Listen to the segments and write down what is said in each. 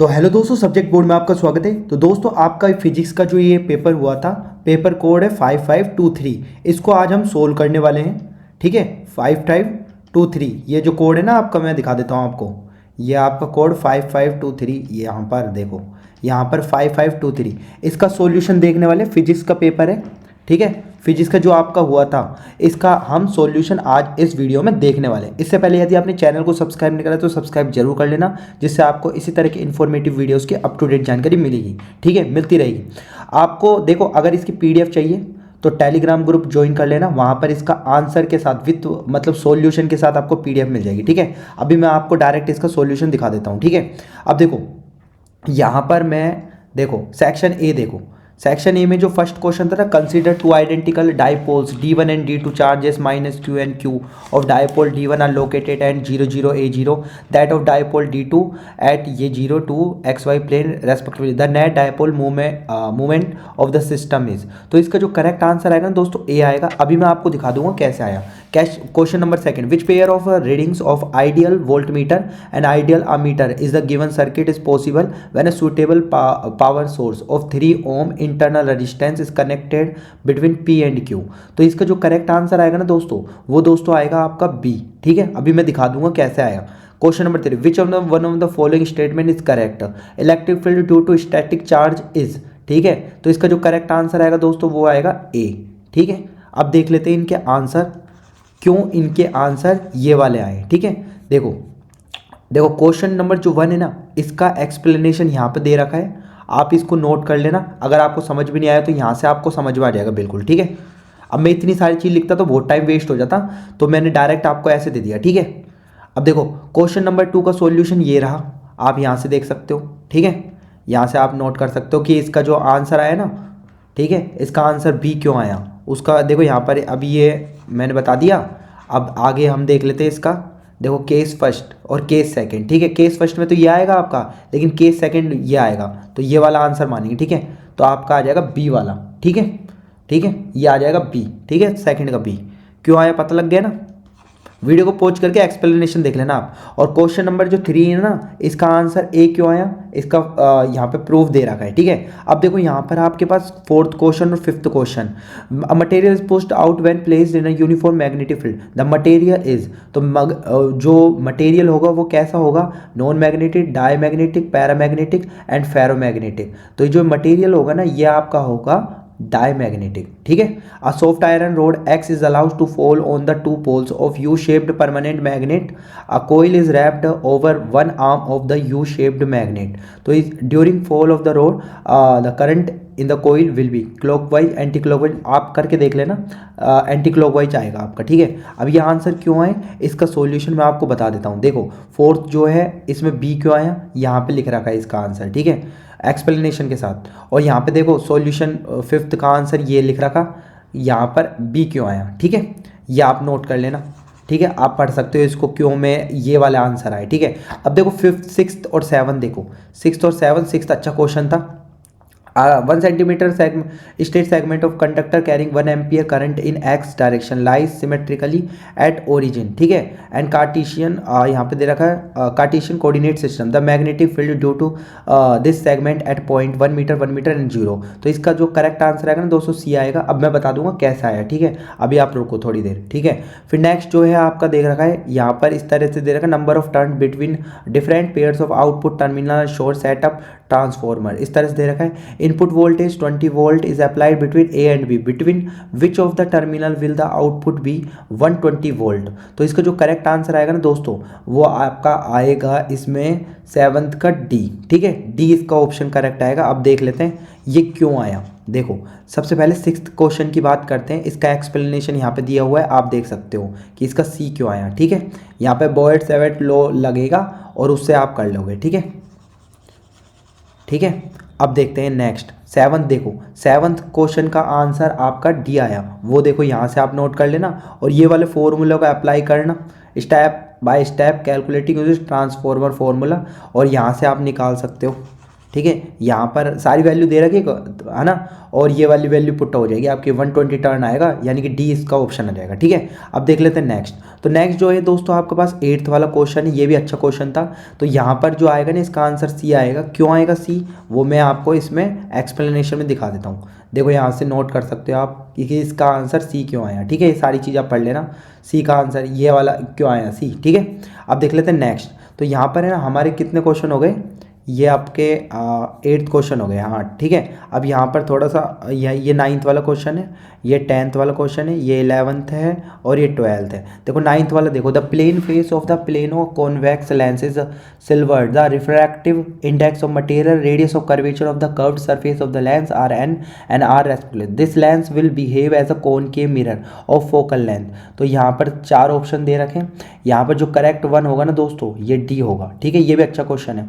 तो हेलो दोस्तों, subject board में आपका स्वागत है। तो दोस्तों, आपका फिजिक्स का जो ये पेपर हुआ था, पेपर कोड है 5523। इसको आज हम सोल्व करने वाले हैं। ठीक है, 5523 ये जो कोड है ना आपका, मैं दिखा देता हूँ आपको। ये आपका कोड 5523, ये यहाँ पर देखो, यहाँ पर 5523। इसका सॉल्यूशन देखने वाले, फिजिक्स का पेपर है। ठीक है, फिजिक्स का जो आपका हुआ था, इसका हम सॉल्यूशन आज इस वीडियो में देखने वाले हैं। इससे पहले यदि आपने चैनल को सब्सक्राइब नहीं करा तो सब्सक्राइब जरूर कर लेना, जिससे आपको इसी तरह की इन्फॉर्मेटिव वीडियोस की अप टू डेट जानकारी मिलेगी। ठीक है, मिलती रहेगी आपको। देखो, अगर इसकी पीडीएफ चाहिए तो टेलीग्राम ग्रुप ज्वाइन कर लेना, वहाँ पर इसका आंसर के साथ विथ मतलब सॉल्यूशन के साथ आपको पीडीएफ मिल जाएगी। ठीक है, अभी मैं आपको डायरेक्ट इसका सॉल्यूशन दिखा देता हूँ। ठीक है, अब देखो यहाँ पर मैं, देखो सेक्शन ए, देखो सेक्शन ए में जो फर्स्ट क्वेश्चन था ना, consider two identical dipoles D1 and D2 charges minus Q and Q of dipole D1 are located and 0 0 A0 that of dipole D2 at ये 0 2 XY plane respectively the net dipole movement of the system is. तो इसका जो correct answer आएगा ना दोस्तों, ए आएगा। अभी मैं आपको दिखा दूंगा कैसे आया। Question number second, which pair of readings of ideal voltmeter and ideal ammeter is the given circuit is possible when a suitable power source of 3 ohm internal resistance is connected between P and Q। तो इसका जो correct answer आएगा ना दोस्तों, वो दोस्तों आएगा आपका बी। ठीक है, अभी मैं दिखा दूंगा कैसे आया। Question number 3, which one of the following statement is correct, electric field due to static charge is. ठीक है, तो इसका जो करेक्ट आंसर आएगा दोस्तों, वो आएगा ए। ठीक है, अब देख लेते हैं इनके आंसर, क्यों इनके आंसर ये वाले आए। ठीक है, देखो देखो क्वेश्चन नंबर जो 1 है ना, इसका एक्सप्लेनेशन यहाँ पे दे रखा है, आप इसको नोट कर लेना। अगर आपको समझ भी नहीं आया तो यहाँ से आपको समझ में आ जाएगा बिल्कुल। ठीक है, अब मैं इतनी सारी चीज़ लिखता तो बहुत टाइम वेस्ट हो जाता, तो मैंने डायरेक्ट आपको ऐसे दे दिया। ठीक है, अब देखो क्वेश्चन नंबर 2 का सॉल्यूशन ये रहा, आप यहाँ से देख सकते हो। ठीक है, यहाँ से आप नोट कर सकते हो कि इसका जो आंसर आया ना, ठीक है, इसका आंसर बी क्यों आया उसका देखो यहाँ पर। अभी ये मैंने बता दिया, अब आगे हम देख लेते हैं इसका। देखो केस फर्स्ट और केस सेकंड। ठीक है, केस फर्स्ट में तो ये आएगा आपका, लेकिन केस सेकंड ये आएगा, तो ये वाला आंसर मानेंगे। ठीक है, तो आपका आ जाएगा बी वाला। ठीक है, ठीक है, ये आ जाएगा बी। ठीक है, सेकंड का बी क्यों आया पता लग गया ना। वीडियो को पॉज करके एक्सप्लेनेशन देख लेना आप। और क्वेश्चन नंबर जो 3 है ना, इसका आंसर ए क्यों आया, इसका यहाँ पे प्रूफ दे रखा है। ठीक है, अब देखो यहाँ पर आपके पास 4th क्वेश्चन और 5th question, material is pushed out when placed in a uniform magnetic field the material is. तो जो मटेरियल होगा वो कैसा होगा, non magnetic, diamagnetic, paramagnetic and ferromagnetic. तो जो मटेरियल होगा ना, ये आपका होगा डायमैग्नेटिक। ठीक है, a soft iron rod X is allowed to fall on the 2 poles of U shaped permanent magnet, a coil is wrapped over one arm of the U shaped magnet. तो is during fall of the rod the current in the coil will be clockwise anti clockwise. आप करके देख लेना, anti clockwise आएगा आपका। ठीक है, अब ये आंसर क्यों आए, इसका सॉल्यूशन मैं आपको बता देता हूँ। देखो 4th जो है, इसमें बी क्यों आया, यहाँ पे लिख रखा है इसका आंसर। ठीक है, एक्सप्लेनेशन के साथ। और यहाँ पे देखो सॉल्यूशन 5th का आंसर ये लिख रखा, यहाँ पर बी क्यों आया। ठीक है, ये आप नोट कर लेना। ठीक है, आप पढ़ सकते हो इसको क्यों में ये वाले आंसर आए। ठीक है, अब देखो 5th 6th और 7th, देखो 6th और 7th। 6th अच्छा क्वेश्चन था। 1 centimetre straight segment of conductor carrying 1 ampere current in X direction lies symmetrically at origin. ठीक है, एंड कार्टेशियन यहाँ पे दे रखा है Cartesian coordinate system the magnetic field due to this segment at point 1 metre 1 metre and 0। तो इसका जो करेक्ट आंसर आएगा ना दोस्तों, सी आएगा। अब मैं बता दूंगा कैसा आया। ठीक है, अभी आप रुको थोड़ी देर। ठीक है, फिर नेक्स्ट जो है आपका देख रखा है यहाँ पर, इस तरह से दे रखा है, number of turn between different pairs of output terminal shore setup transformer. इस तरह से दे रखा है, input voltage 20 volt is applied between A and B, between which of the terminal will the output be 120 volt. तो इसका जो correct answer आएगा ना दोस्तों, वो आपका आएगा इसमें 7th का डी। ठीक है, डी इसका ऑप्शन करेक्ट आएगा। अब देख लेते हैं ये क्यों आया। देखो सबसे पहले 6th क्वेश्चन की बात करते हैं, इसका एक्सप्लेनेशन यहाँ पे दिया हुआ है, आप देख सकते हो कि इसका सी क्यों आया। ठीक है, यहाँ पे बॉयड-सैवर्ट लॉ लगेगा और उससे आप कर लोगे। ठीक है, ठीक है, अब देखते हैं नेक्स्ट 7th। देखो 7th क्वेश्चन का आंसर आपका डी आया, वो देखो यहाँ से आप नोट कर लेना। और ये वाले फॉर्मूला को अप्लाई करना, step by step calculating using transformer formula, और यहाँ से आप निकाल सकते हो। ठीक है, यहाँ पर सारी वैल्यू दे रखी है ना, और ये वाली वैल्यू पुट हो जाएगी आपकी 120 टर्न आएगा, यानी कि डी इसका ऑप्शन आ जाएगा। ठीक है, अब देख लेते हैं नेक्स्ट। तो नेक्स्ट जो है दोस्तों आपके पास 8th वाला क्वेश्चन है, ये भी अच्छा क्वेश्चन था। तो यहाँ पर जो आएगा ना इसका आंसर सी आएगा। क्यों आएगा सी, वो मैं आपको इसमें एक्सप्लेनेशन में दिखा देता हूँ। देखो यहाँ से नोट कर सकते हो आप कि इसका आंसर सी क्यों आया। ठीक है, ये सारी चीज़ आप पढ़ लेना, सी का आंसर ये वाला क्यों आया सी। ठीक है, अब देख लेते हैं नेक्स्ट। तो यहाँ पर है ना हमारे कितने क्वेश्चन हो गए, ये आपके 8th क्वेश्चन हो गए। हाँ ठीक है, अब यहाँ पर थोड़ा सा ये 9th वाला क्वेश्चन है, ये 10th वाला क्वेश्चन है, ये 11th है और ये 12th है। देखो 9th वाला देखो, the plane face of the plane of convex lens is silver, the refractive index of material, radius of curvature of the curved surface of the lens are N and R respectively, this lens will behave as a concave mirror of focal length. तो यहाँ पर 4 option दे रखे हैं, यहाँ पर जो correct one होगा ना दोस्तों ये डी होगा। ठीक है, ये भी अच्छा क्वेश्चन है।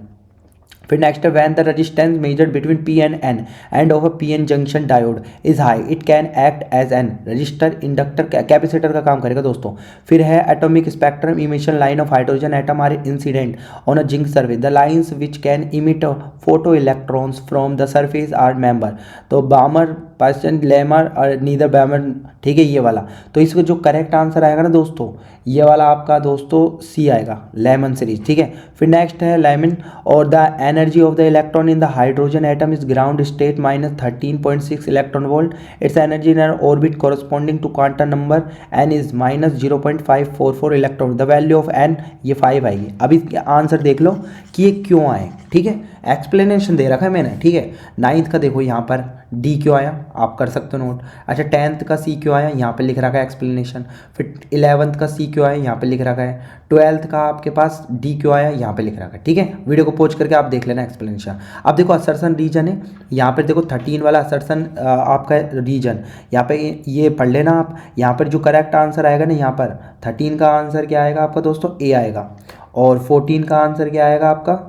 फिर नेक्स्ट है when the resistance measured between P and N end of a P N junction diode is high it can act as an resistor, inductor, capacitor का काम करेगा दोस्तों। फिर है atomic spectrum emission line of hydrogen atom are incident on a zinc surface, the lines which can emit photo electrons from the surface are member. तो Balmer, Paschen, Lyman और neither Balmer. ठीक है, ये वाला। तो इसका जो करेक्ट आंसर आएगा ना दोस्तों ये वाला आपका दोस्तों सी आएगा, लेमन सीरीज। ठीक है, फिर नेक्स्ट है लेमन और the energy of the electron in the hydrogen atom is ground state minus 13.6 electron volt, its energy in an orbit corresponding to quantum number N is minus 0.544 electron, the value of N ये 5 आएगी। अब इसके answer देख लो कि ये क्यों आए। ठीक है, एक्सप्लेनेशन दे रखा है मैंने। ठीक है, 9th का देखो यहाँ पर डी क्यों आया, आप कर सकते हो नोट। अच्छा 10th का सी क्यों आया, यहाँ पे लिख रखा है एक्सप्लेनेशन। फिर 11th का सी क्यों आया, यहाँ पे लिख रखा है। 12th का आपके पास डी क्यों आया, यहाँ पे लिख रखा है। ठीक है, वीडियो को पॉज करके आप देख लेना एक्सप्लेनेशन। अब देखो असर्सन रीजन है, यहाँ पर देखो 13 वाला असर्सन आपका रीजन, यहाँ पे ये पढ़ लेना आप। यहाँ पर जो करेक्ट आंसर आएगा ना, यहाँ पर 13 का आंसर क्या आएगा आपका दोस्तों, ए आएगा। और 14 का आंसर क्या आएगा आपका,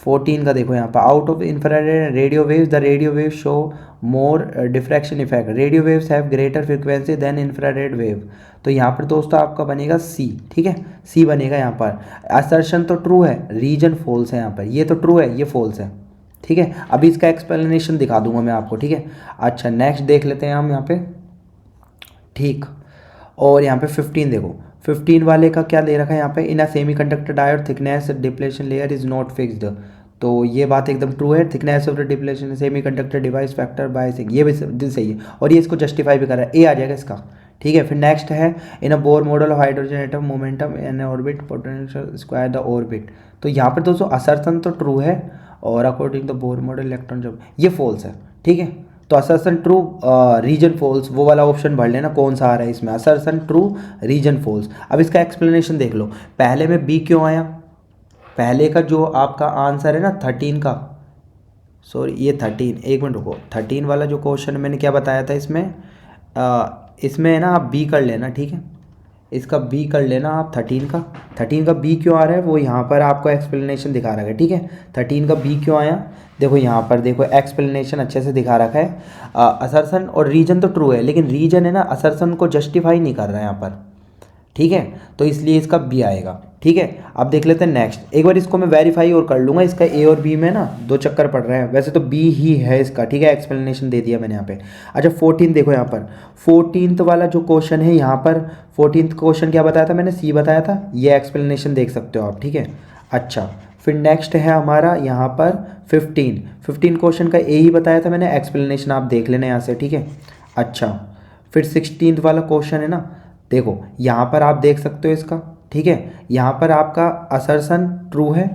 14 का देखो यहाँ पर out of infrared radio waves the radio wave show more diffraction effect, radio waves have greater frequency than infrared wave. तो यहाँ पर दोस्तों आपका बनेगा सी। ठीक है, सी बनेगा यहाँ पर। असर्शन तो ट्रू है, रीजन फॉल्स है यहाँ पर, ये तो ट्रू है ये फॉल्स है। ठीक है, अभी इसका एक्सप्लेनेशन दिखा दूंगा मैं आपको। ठीक है, अच्छा नेक्स्ट देख लेते हैं हम यहाँ पे। ठीक, और यहाँ पे 15 देखो, 15 वाले का क्या दे रखा है यहाँ पे, in a semiconductor diode thickness depletion layer is not fixed. तो ये बात एकदम ट्रू है, thickness of the depletion semiconductor device factor by 6, ये भी सही है और ये इसको जस्टिफाई भी कर रहा है, ए आ जाएगा इसका। ठीक है, फिर नेक्स्ट है in a Bohr model of hydrogen atom momentum in orbit potential square the orbit. तो यहाँ पर दोस्तों असर्सन तो ट्रू है और according the Bohr model electron जब ये फॉल्स है। ठीक है, तो असर्सन ट्रू रीजन फॉल्स, वो वाला ऑप्शन भर लेना कौन सा आ रहा है इसमें, असर्सन ट्रू रीजन फॉल्स। अब इसका एक्सप्लेनेशन देख लो, पहले में बी क्यों आया, पहले का जो आपका आंसर है ना 13 का, सॉरी ये 13, एक मिनट रुको, 13 वाला जो क्वेश्चन मैंने क्या बताया था इसमें, इसमें है ना आप बी कर लेना। ठीक है, इसका बी कर लेना आप 13 का बी क्यों आ रहा है वो यहाँ पर आपको एक्सप्लेनेशन दिखा रखा है। ठीक है, 13 का बी क्यों आया, देखो यहाँ पर देखो एक्सप्लेनेशन अच्छे से दिखा रखा है। असर्सन और रीजन तो ट्रू है, लेकिन रीजन है ना असर्सन को जस्टिफाई नहीं कर रहा है यहाँ पर। ठीक है, तो इसलिए इसका बी आएगा। ठीक है, अब देख लेते हैं नेक्स्ट, एक बार इसको मैं वेरीफाई और कर लूँगा, इसका ए और बी में ना 2 चक्कर पड़ रहे हैं, वैसे तो बी ही है इसका। ठीक है, एक्सप्लेनेशन दे दिया मैंने यहाँ पे। अच्छा 14 देखो, यहाँ पर 14th वाला जो क्वेश्चन है, यहाँ पर 14th क्वेश्चन क्या बताया था मैंने, सी बताया था, ये एक्सप्लेनेशन देख सकते हो आप। ठीक है, अच्छा फिर नेक्स्ट है हमारा यहाँ पर 15 क्वेश्चन का ए ही बताया था मैंने, एक्सप्लेनेशन आप देख लेना यहाँ से। ठीक है, अच्छा फिर 16th वाला क्वेश्चन है ना, देखो यहाँ पर आप देख सकते हो इसका। ठीक है, यहाँ पर आपका असर्सन ट्रू है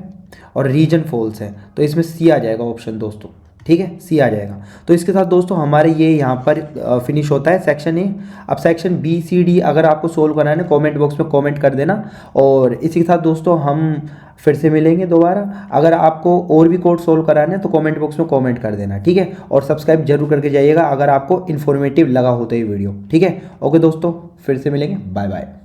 और रीजन फॉल्स है, तो इसमें सी आ जाएगा ऑप्शन दोस्तों। ठीक है, सी आ जाएगा। तो इसके साथ दोस्तों हमारे ये यहाँ पर फिनिश होता है सेक्शन ए। अब सेक्शन बी सी डी अगर आपको सोल्व कराना है कमेंट बॉक्स में कमेंट कर देना, और इसी के साथ दोस्तों हम फिर से मिलेंगे दोबारा। अगर आपको और भी कोड सोल्व कराना है तो कमेंट बॉक्स में कमेंट कर देना। ठीक है, और सब्सक्राइब जरूर करके जाइएगा अगर आपको इन्फॉर्मेटिव लगा हो तो ये वीडियो। ठीक है, ओके दोस्तों, फिर से मिलेंगे, बाय बाय।